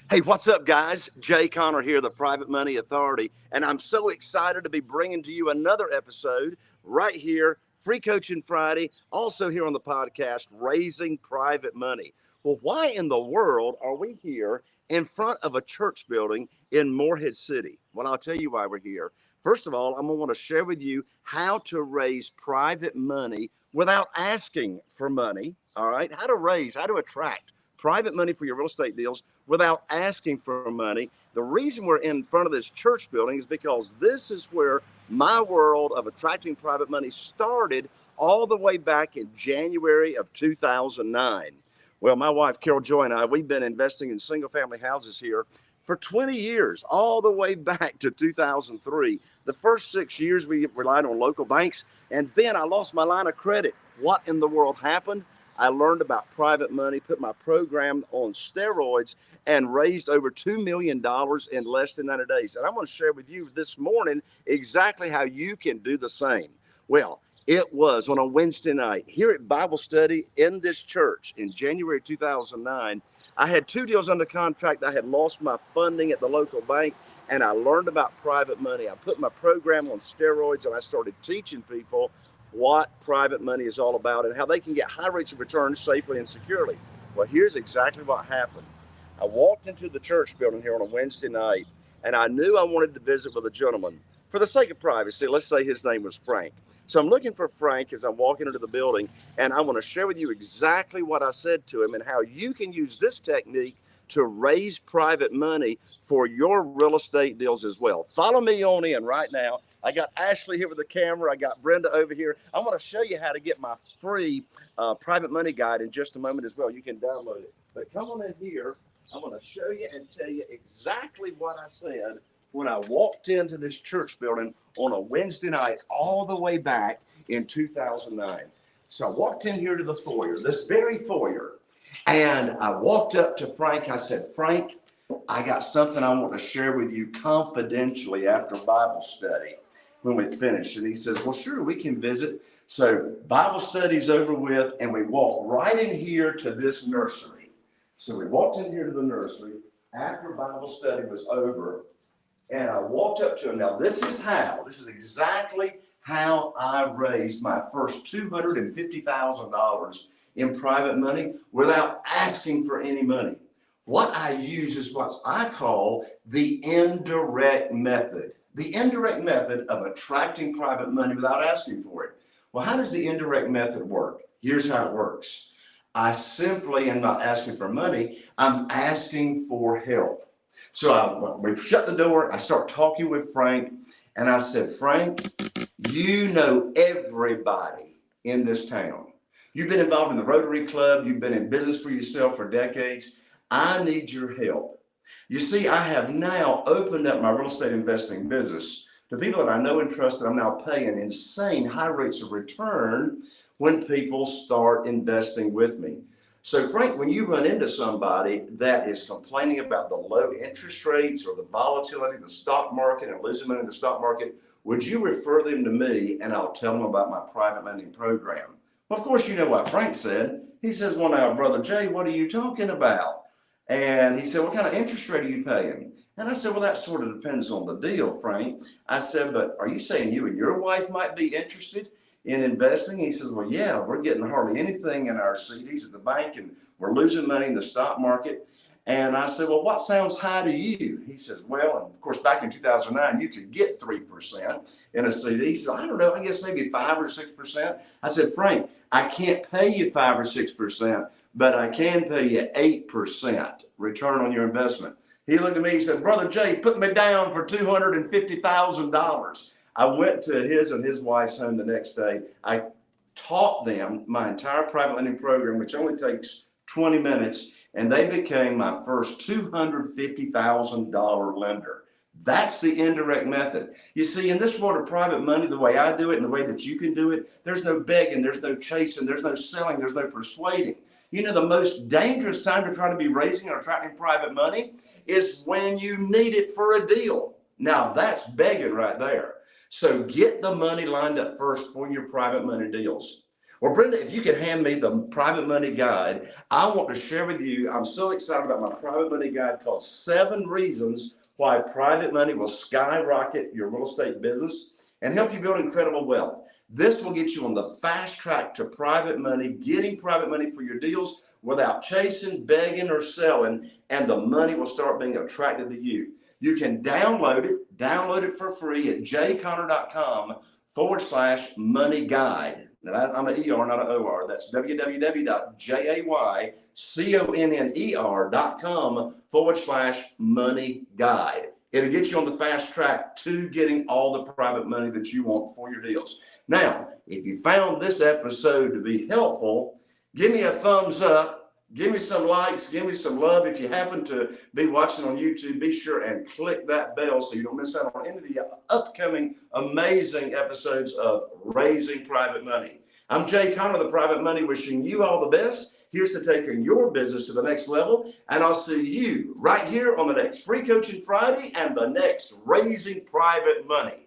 Hey, what's up, guys? Jay Connor here, the Private Money Authority, and I'm so excited to be bringing to you another episode right here, Free Coaching Friday, also here on the podcast, Raising Private Money. Well, why in the world are we here in front of a church building in Morehead City? Well, I'll tell you why we're here. First of all, I'm going to want to share with you how to raise private money without asking for money. All right, how to attract private money for your real estate deals without asking for money. The reason we're in front of this church building is because this is where my world of attracting private money started all the way back in January of 2009. Well, my wife, Carol Joy, and I, we've been investing in single family houses here for 20 years, all the way back to 2003. The first 6 years, we relied on local banks, and then I lost my line of credit. What in the world happened? I learned about private money, put my program on steroids, and raised over $2 million in less than 90 days. And I'm going to share with you this morning exactly how you can do the same. Well, it was on a Wednesday night here at Bible study in this church in January 2009. I had two deals under contract. I had lost my funding at the local bank, and I learned about private money. I put my program on steroids, and I started teaching people what private money is all about and how they can get high rates of return safely and securely. Well, here's exactly what happened. I walked into the church building here on a Wednesday night, and I knew I wanted to visit with a gentleman. For the sake of privacy, let's say his name was Frank. So I'm looking for Frank as I'm walking into the building, and I want to share with you exactly what I said to him and how you can use this technique to raise private money for your real estate deals as well. Follow me on in right now. I got Ashley here with the camera. I got Brenda over here. I want to show you how to get my free private money guide in just a moment as well. You can download it. But come on in here. I'm going to show you and tell you exactly what I said when I walked into this church building on a Wednesday night all the way back in 2009. So I walked in here to the foyer, this very foyer, and I walked up to Frank. I said, Frank, I got something I want to share with you confidentially after Bible study when we finish. And he says, well, sure, we can visit. So Bible study's over with, and we walked right in here to this nursery. So we walked in here to the nursery after Bible study was over, and I walked up to him. Now, this is exactly how I raised my first $250,000 in private money without asking for any money. What I use is what I call the indirect method. The indirect method of attracting private money without asking for it. Well, how does the indirect method work? Here's how it works. I simply am not asking for money. I'm asking for help. So we shut the door. I start talking with Frank, and I said, Frank, you know everybody in this town. You've been involved in the Rotary Club. You've been in business for yourself for decades. I need your help. You see, I have now opened up my real estate investing business to people that I know and trust that I'm now paying insane high rates of return when people start investing with me. So, Frank, when you run into somebody that is complaining about the low interest rates or the volatility of the stock market and losing money in the stock market, would you refer them to me and I'll tell them about my private lending program? Well, of course, you know what Frank said. He says, well, now, Brother Jay, what are you talking about? And he said, what kind of interest rate are you paying? And I said, well, that sort of depends on the deal, Frank. I said, but are you saying you and your wife might be interested in investing? He says, well, yeah, we're getting hardly anything in our CDs at the bank, and we're losing money in the stock market. And I said, well, what sounds high to you? He says, well, and of course, back in 2009, you could get 3% in a CD. He said, I don't know, I guess maybe 5 or 6%. I said, Frank, I can't pay you 5 or 6%, but I can pay you 8% return on your investment. He looked at me, he said, Brother Jay, put me down for $250,000. I went to his and his wife's home the next day. I taught them my entire private lending program, which only takes 20 minutes, and they became my first $250,000 lender. That's the indirect method. You see, in this world of private money, the way I do it and the way that you can do it, there's no begging, there's no chasing, there's no selling, there's no persuading. You know, the most dangerous time to try to be raising or attracting private money is when you need it for a deal. Now, that's begging right there. So get the money lined up first for your private money deals. Well, Brenda, if you could hand me the private money guide, I want to share with you. I'm so excited about my private money guide called 7 Reasons Why Private Money Will Skyrocket Your Real Estate Business and help you build incredible wealth. This will get you on the fast track to private money, getting private money for your deals without chasing, begging, or selling, and the money will start being attracted to you. You can download it for free at jayconner.com/money guide. Now, I'm an ER, not an OR. That's www.jayconner.com/money guide. It'll get you on the fast track to getting all the private money that you want for your deals. Now, if you found this episode to be helpful, give me a thumbs up. Give me some likes, give me some love. If you happen to be watching on YouTube, be sure and click that bell so you don't miss out on any of the upcoming amazing episodes of Raising Private Money. I'm Jay Conner, the Private Money, wishing you all the best. Here's to taking your business to the next level. And I'll see you right here on the next Free Coaching Friday and the next Raising Private Money.